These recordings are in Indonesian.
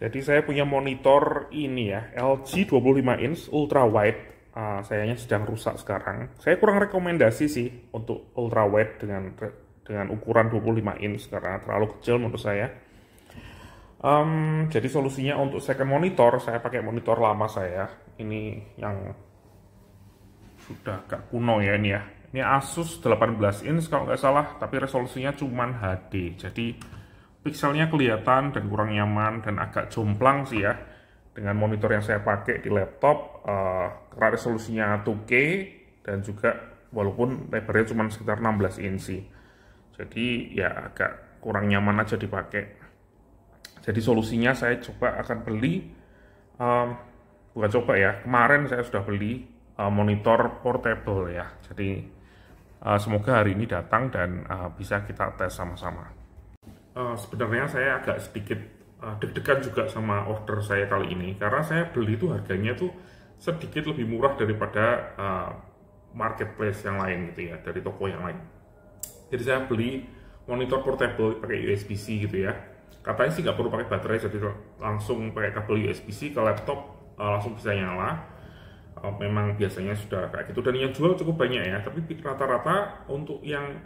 Jadi saya punya monitor ini ya, LG 25 inch ultra wide. Sayangnya sedang rusak sekarang. Saya kurang rekomendasi sih untuk ultra wide dengan ukuran 25 inch karena terlalu kecil menurut saya. Jadi solusinya untuk second monitor, saya pakai monitor lama saya. Ini yang sudah agak kuno ya ini ya. Ini Asus 18 inch kalau nggak salah, tapi resolusinya cuman HD. Jadi pixelnya kelihatan dan kurang nyaman dan agak jomplang sih ya. Dengan monitor yang saya pakai di laptop, karena resolusinya 2K dan juga walaupun lebarnya cuma sekitar 16 inci. Jadi ya agak kurang nyaman aja dipakai. Jadi solusinya saya coba akan beli, bukan coba ya, kemarin saya sudah beli monitor portable ya. Jadi semoga hari ini datang dan bisa kita tes sama-sama. Sebenarnya saya agak sedikit deg-degan juga sama order saya kali ini karena saya beli itu harganya tuh sedikit lebih murah daripada marketplace yang lain gitu ya, dari toko yang lain. Jadi saya beli monitor portable pakai USB-C gitu ya. Katanya sih nggak perlu pakai baterai, jadi langsung pakai kabel USB-C ke laptop langsung bisa nyala. Memang biasanya sudah kayak gitu dan yang jual cukup banyak ya. Tapi rata-rata untuk yang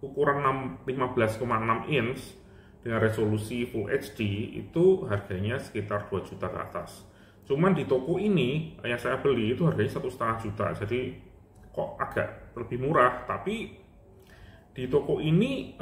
ukuran 15,6 inch dengan resolusi Full HD itu harganya sekitar 2 juta ke atas. Cuman di toko ini yang saya beli itu harganya 1,5 juta, jadi kok agak lebih murah. Tapi di toko ini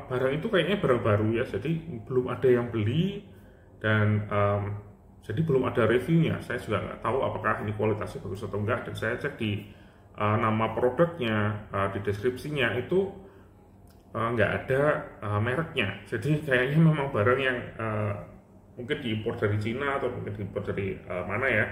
barang itu kayaknya barang baru ya, jadi belum ada yang beli dan jadi belum ada reviewnya. Saya juga nggak tahu apakah ini kualitasnya bagus atau enggak. Dan saya cek di nama produknya, di deskripsinya itu nggak ada mereknya. Jadi kayaknya memang barang yang mungkin diimpor dari Cina atau mungkin diimpor dari mana ya.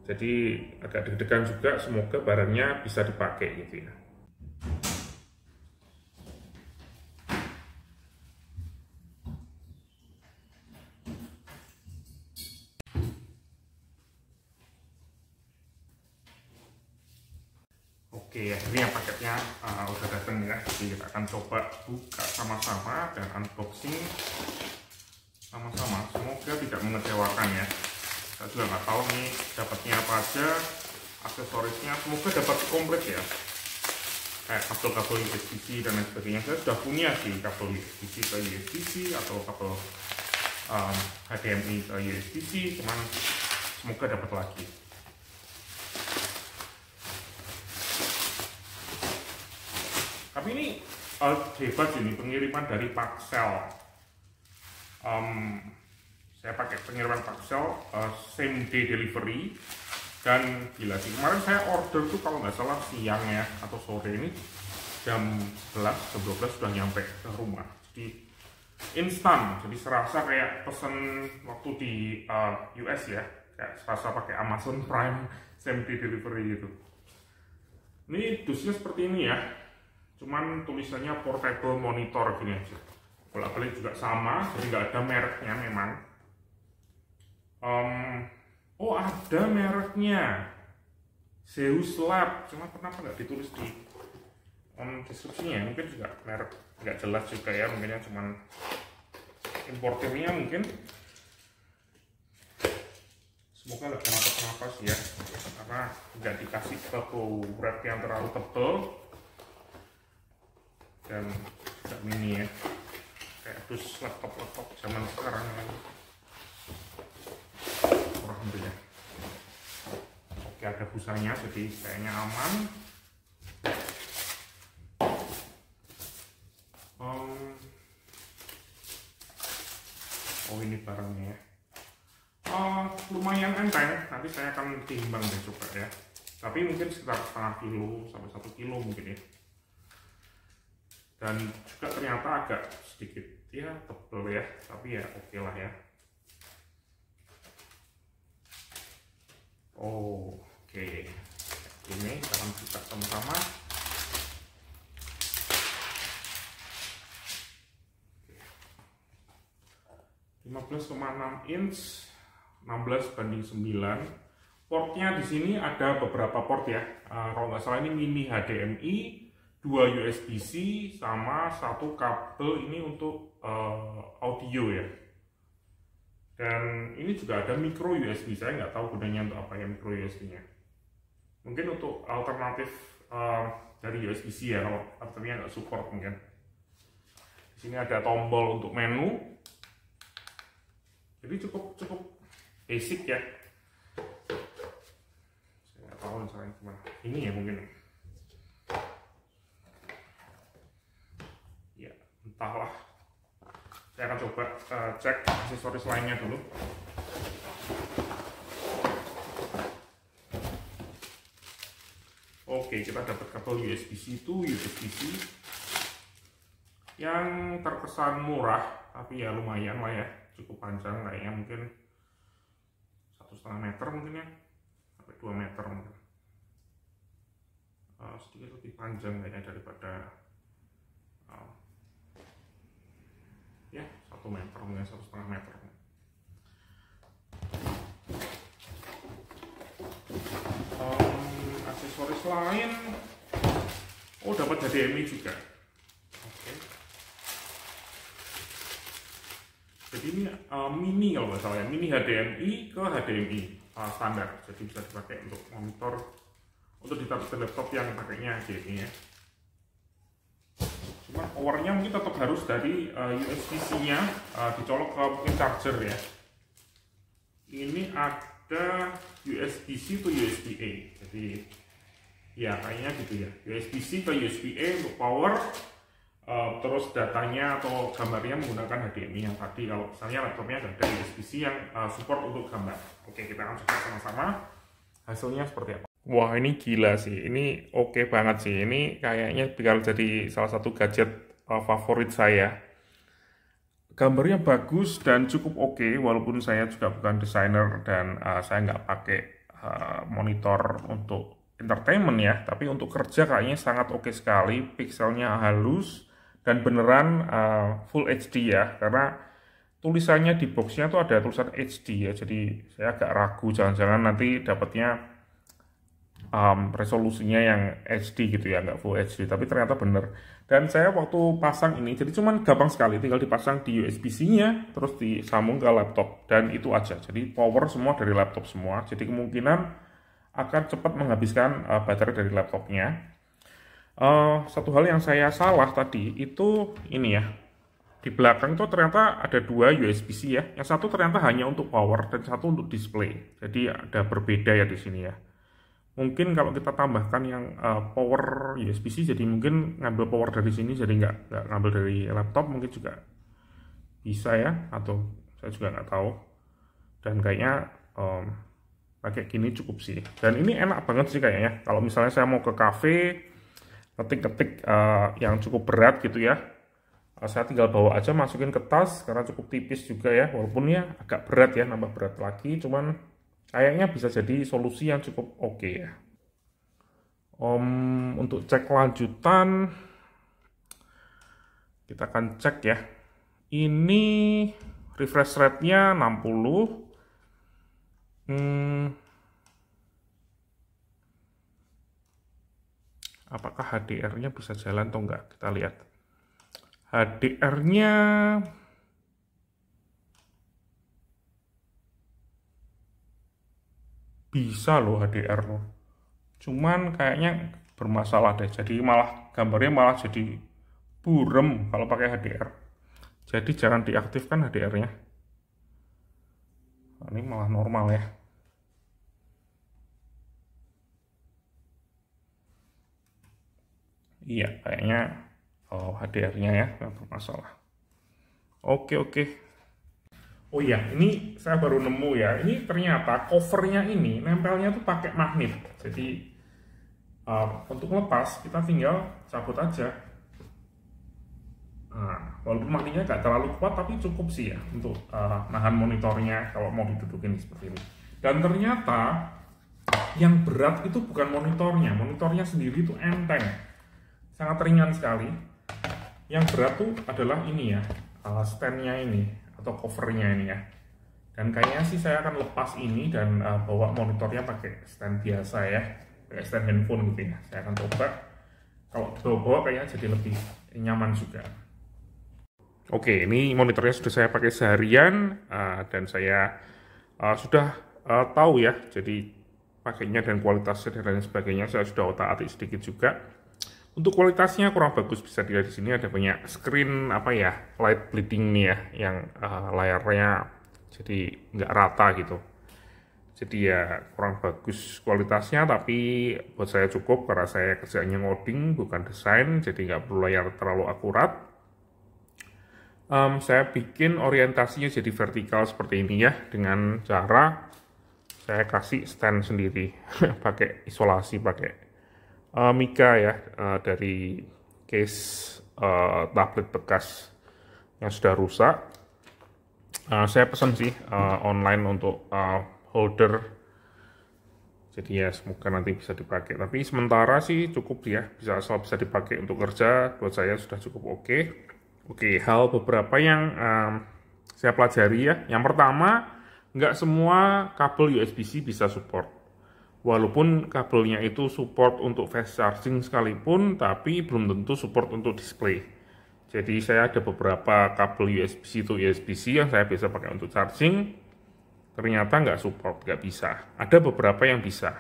Jadi agak deg-degan juga, semoga barangnya bisa dipakai gitu ya. Oke ya, ini yang paketnya udah datang ya. Jadi kita akan coba buka sama-sama dan unboxing sama-sama. Semoga tidak mengecewakan ya. Saya juga nggak tahu nih dapatnya apa aja, aksesorisnya. Semoga dapat komplit ya. Kayak kabel-kabel USB-C dan lain sebagainya. Saya sudah punya sih kabel USB-C ke USB-C atau kabel HDMI ke USB-C, cuman semoga dapat lagi. Tapi ini hebat ini pengiriman dari Paxel. Saya pakai pengiriman Paxel same day delivery dan gila sih. Kemarin saya order tuh kalau nggak salah siang ya atau sore, ini jam 11, jam 12 sudah nyampe ke rumah. Jadi instan, jadi serasa kayak pesen waktu di US ya, kayak serasa pakai Amazon Prime same day delivery gitu. Ini dusnya seperti ini ya. Cuman tulisannya portable monitor gini aja. Bolak-balik juga sama, jadi nggak ada mereknya memang. Oh ada mereknya, Zeus Lab. Cuma kenapa nggak ditulis di deskripsinya? Mungkin juga merek nggak jelas juga ya, mungkinnya cuman importernya mungkin. Semoga nggak kenapa-kenapa sih ya, karena nggak dikasih bubble wrap yang terlalu tebal. Dan tidak mini ya, kayak dus laptop zaman sekarang kan kurang ya. Oke, ada busanya jadi kayaknya aman. Oh ini barangnya ya. Lumayan enteng, nanti saya akan timbang deh coba ya, tapi mungkin sekitar setengah kilo sampai 1 kilo mungkin ya. Dan juga ternyata agak sedikit ya tebel ya, tapi ya oke lah ya. Oke, ini kita buka sama-sama. 15,6 inch, 16:9. Portnya di sini ada beberapa port ya. Kalau nggak salah ini mini HDMI, 2 USB-C sama 1 kabel ini untuk audio ya. Dan ini juga ada micro USB, saya nggak tahu gunanya untuk apa ya micro USB-nya. Mungkin untuk alternatif dari USB-C ya, kalau laptopnya nggak support mungkin. Di sini ada tombol untuk menu, jadi cukup basic ya. Saya nggak tahu caranya gimana. Ini ya mungkin. Ya entahlah. Saya akan coba cek aksesoris lainnya dulu. Oke, kita dapat kabel USB-C itu USB-C yang terkesan murah, tapi ya lumayan lah ya, cukup panjang kayaknya mungkin 1,5 meter mungkin ya, sampai 2 meter mungkin. Sedikit lebih panjang kayaknya daripada ya 1 meter mungkin 1,5 meter. Aksesoris lain, oh dapat HDMI juga. Oke. Jadi ini mini kalau nggak salah ya, mini HDMI ke HDMI standar, jadi bisa dipakai untuk monitor, untuk ditaruh di laptop yang pakainya HDMI ya. Cuma powernya mungkin tetap harus dari USB-C-nya dicolok ke mungkin charger ya. Ini ada USB-C to USB-A, jadi ya kayaknya gitu ya, USB-C ke USB-A untuk power, terus datanya atau gambarnya menggunakan HDMI yang tadi. Kalau misalnya laptopnya ada USB-C yang support untuk gambar. Oke, kita akan coba sama-sama hasilnya seperti apa. Wah, ini gila sih, ini oke banget sih, ini kayaknya bakal jadi salah satu gadget favorit saya. Gambarnya bagus dan cukup oke, walaupun saya juga bukan desainer dan saya nggak pakai monitor untuk entertainment ya, tapi untuk kerja kayaknya sangat oke sekali, pixelnya halus dan beneran full HD ya, karena tulisannya di boxnya tuh ada tulisan HD ya, jadi saya agak ragu jangan-jangan nanti dapatnya resolusinya yang HD gitu ya, nggak full HD, tapi ternyata bener. Dan saya waktu pasang ini, jadi cuman gampang sekali, tinggal dipasang di USB-C-nya, terus disambung ke laptop, dan itu aja. Jadi power semua dari laptop semua, jadi kemungkinan akan cepat menghabiskan baterai dari laptopnya. Satu hal yang saya salah tadi, itu ini ya, di belakang itu ternyata ada 2 USB-C ya, yang satu ternyata hanya untuk power, dan satu untuk display. Jadi ada berbeda ya di sini ya. Mungkin kalau kita tambahkan yang power USB-C, jadi mungkin ngambil power dari sini, jadi nggak ngambil dari laptop, mungkin juga bisa ya, atau saya juga nggak tahu. Dan kayaknya pakai gini cukup sih. Dan ini enak banget sih kayaknya. Kalau misalnya saya mau ke cafe, ketik-ketik yang cukup berat gitu ya, saya tinggal bawa aja, masukin ke tas, karena cukup tipis juga ya, walaupun ya agak berat ya, nambah berat lagi, cuman kayaknya bisa jadi solusi yang cukup oke ya. Untuk cek lanjutan, kita akan cek ya. Ini refresh rate-nya 60. Apakah HDR-nya bisa jalan atau enggak? Kita lihat. HDR-nya bisa loh, HDR loh, cuman kayaknya bermasalah deh, jadi malah gambarnya malah jadi burem kalau pakai HDR, jadi jangan diaktifkan HDR-nya. Ini malah normal ya. Iya kayaknya HDR-nya ya nggak bermasalah. Oke. Oh iya, ini saya baru nemu ya. Ini ternyata covernya ini nempelnya tuh pakai magnet. Jadi untuk lepas kita tinggal cabut aja. Nah, walaupun magnetnya nggak terlalu kuat, tapi cukup sih ya untuk nahan monitornya kalau mau didudukin seperti ini. Dan ternyata yang berat itu bukan monitornya sendiri itu enteng, sangat ringan sekali. Yang berat tuh adalah ini ya, stand-nya ini atau covernya ini ya. Dan kayaknya sih saya akan lepas ini dan bawa monitornya pakai stand biasa ya, pakai stand handphone gitu ya. Saya akan coba, kalau dibawa-bawa kayaknya jadi lebih nyaman juga. Oke, ini monitornya sudah saya pakai seharian dan saya sudah tahu ya, jadi pakainya dan kualitasnya dan lain sebagainya saya sudah otak-atik sedikit juga. Untuk kualitasnya kurang bagus, bisa dilihat di sini ada banyak screen apa ya, light bleeding nih ya, yang layarnya jadi nggak rata gitu. Jadi ya kurang bagus kualitasnya, tapi buat saya cukup karena saya kerjanya ngoding bukan desain, jadi nggak perlu layar terlalu akurat. Saya bikin orientasinya jadi vertikal seperti ini ya, dengan cara saya kasih stand sendiri, pakai isolasi, pakai Mika ya, dari case tablet bekas yang sudah rusak. Saya pesan sih online untuk holder, jadi ya semoga nanti bisa dipakai. Tapi sementara sih cukup ya, asal bisa dipakai untuk kerja, buat saya sudah cukup oke. Oke, hal beberapa yang saya pelajari ya. Yang pertama, nggak semua kabel USB-C bisa support. Walaupun kabelnya itu support untuk fast charging sekalipun, tapi belum tentu support untuk display. Jadi saya ada beberapa kabel USB-C to USB-C yang saya biasa pakai untuk charging, ternyata nggak support, nggak bisa. Ada beberapa yang bisa,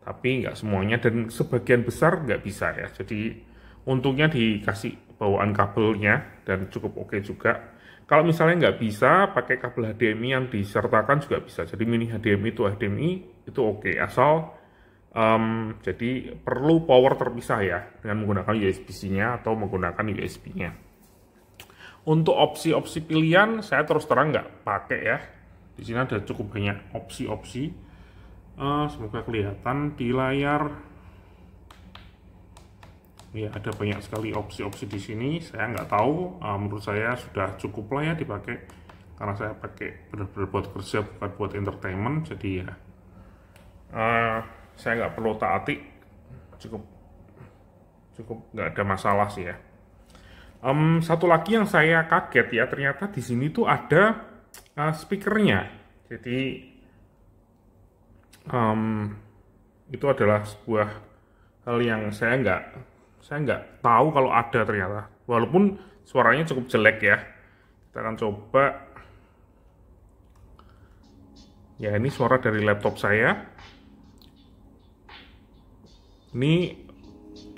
tapi nggak semuanya, dan sebagian besar nggak bisa ya. Jadi untungnya dikasih bawaan kabelnya dan cukup oke juga. Kalau misalnya nggak bisa pakai kabel HDMI yang disertakan juga bisa. Jadi mini HDMI to HDMI itu oke, asal jadi perlu power terpisah ya dengan menggunakan USB-C-nya atau menggunakan USB-nya. Untuk opsi-opsi pilihan saya terus terang nggak pakai ya. Di sini ada cukup banyak opsi-opsi. Semoga kelihatan di layar. Ya, ada banyak sekali opsi-opsi di sini. Saya nggak tahu, menurut saya sudah cukup lah ya dipakai, karena saya pakai benar-benar buat kerja bukan buat entertainment. Jadi ya saya nggak perlu taati, cukup nggak ada masalah sih ya. Satu lagi yang saya kaget ya, ternyata di sini tuh ada speakernya. Jadi itu adalah sebuah hal yang saya nggak tahu kalau ada ternyata. Walaupun suaranya cukup jelek ya. Kita akan coba. Ya, ini suara dari laptop saya. Ini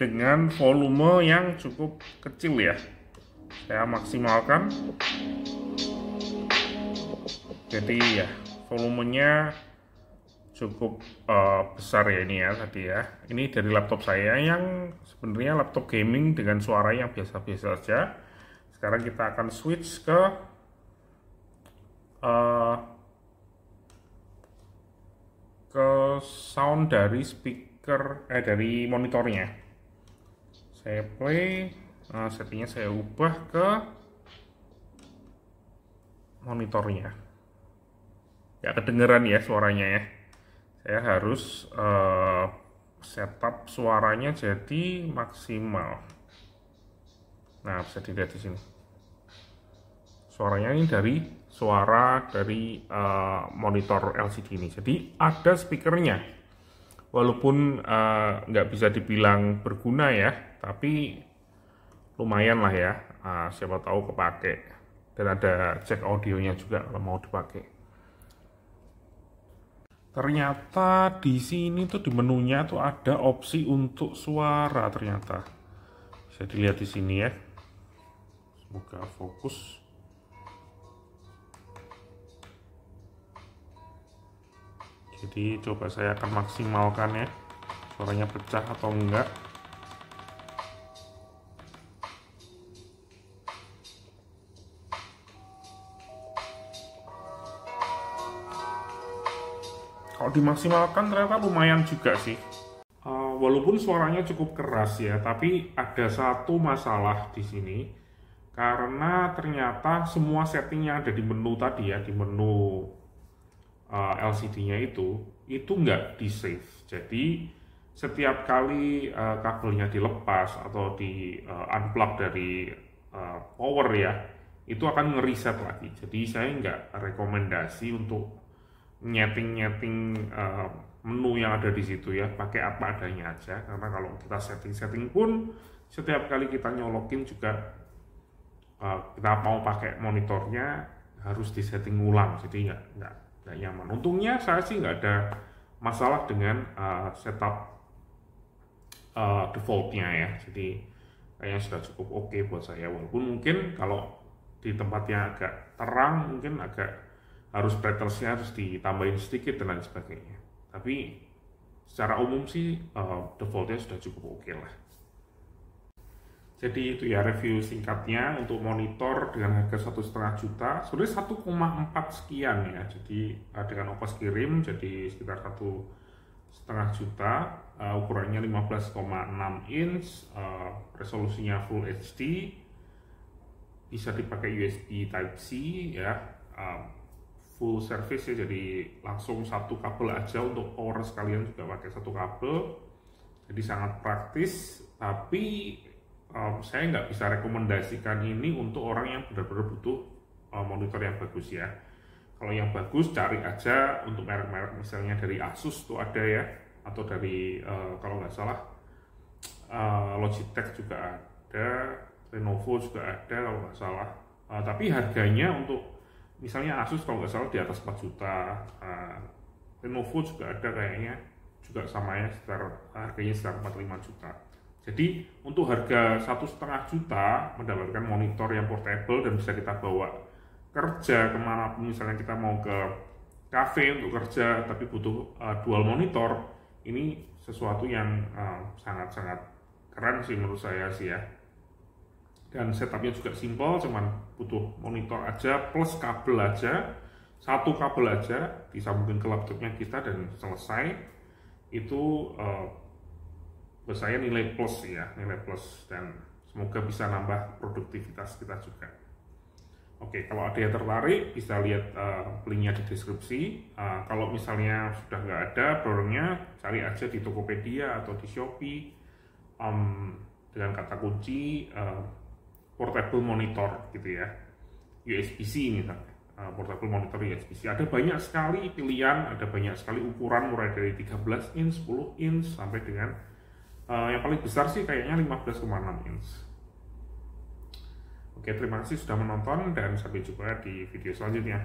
dengan volume yang cukup kecil ya. Saya maksimalkan. Jadi ya, volumenya cukup besar ya ini ya tadi ya. Ini dari laptop saya yang sebenarnya laptop gaming dengan suara yang biasa-biasa saja. Sekarang kita akan switch ke sound dari speaker dari monitornya. Saya play, settingnya saya ubah ke monitornya. Ya kedengeran ya suaranya ya. Saya harus setup suaranya jadi maksimal. Nah, bisa dilihat di sini. Suaranya ini dari suara dari monitor LCD ini. Jadi ada speakernya. Walaupun nggak bisa dibilang berguna ya, tapi lumayan lah ya. Siapa tahu kepake. Dan ada jack audionya juga kalau mau dipakai. Ternyata di sini tuh di menunya tuh ada opsi untuk suara ternyata. Bisa dilihat di sini ya. Semoga fokus. Jadi coba saya akan maksimalkan ya. Suaranya pecah atau enggak. Kalau dimaksimalkan ternyata lumayan juga sih. Walaupun suaranya cukup keras ya, tapi ada satu masalah di sini. Karena ternyata semua setting yang ada di menu tadi ya, di menu LCD-nya itu nggak di save. Jadi setiap kali kabelnya dilepas atau di unplug dari power ya, itu akan ngereset lagi. Jadi saya nggak rekomendasi untuk nyeting menu yang ada di situ ya, pakai apa adanya aja. Karena kalau kita setting pun setiap kali kita nyolokin juga kita mau pakai monitornya harus disetting ulang, jadi nggak nyaman. Untungnya saya sih nggak ada masalah dengan setup defaultnya ya, jadi kayaknya sudah cukup oke buat saya. Walaupun mungkin kalau di tempatnya agak terang, mungkin agak harus brightness-nya harus ditambahin sedikit dan lain sebagainya. Tapi secara umum sih defaultnya sudah cukup oke lah. Jadi itu ya review singkatnya untuk monitor dengan harga 1,5 juta, sebenarnya 1,4 sekian ya. Jadi dengan ongkos kirim jadi sekitar 1,5 juta, ukurannya 15,6 inch, resolusinya Full HD, bisa dipakai USB Type-C ya, full service ya, jadi langsung satu kabel aja untuk power sekalian juga pakai satu kabel, jadi sangat praktis. Tapi saya nggak bisa rekomendasikan ini untuk orang yang benar-benar butuh monitor yang bagus ya. Kalau yang bagus cari aja untuk merek-merek misalnya dari Asus tuh ada ya, atau dari kalau nggak salah Logitech juga ada, Lenovo juga ada kalau nggak salah. Tapi harganya untuk misalnya Asus kalau nggak salah di atas 4 juta, Lenovo juga ada kayaknya juga sama ya, harganya sekitar 45 juta. Jadi untuk harga 1,5 juta mendapatkan monitor yang portable dan bisa kita bawa kerja kemanapun, misalnya kita mau ke cafe untuk kerja tapi butuh dual monitor, ini sesuatu yang sangat-sangat keren sih menurut saya sih ya. Dan setupnya juga simple, cuman butuh monitor aja plus kabel aja, satu kabel aja disambungin ke laptopnya kita dan selesai. Itu buat saya nilai plus ya, nilai plus, dan semoga bisa nambah produktivitas kita juga. Oke, kalau ada yang tertarik bisa lihat linknya di deskripsi. Kalau misalnya sudah nggak ada produknya, cari aja di Tokopedia atau di Shopee dengan kata kunci portable monitor gitu ya, USB-C misalnya, portable monitor USB-C. Ada banyak sekali pilihan, ada banyak sekali ukuran mulai dari 13 inch, 10 inch sampai dengan yang paling besar sih kayaknya 15,6 inch. Oke, terima kasih sudah menonton dan sampai jumpa di video selanjutnya.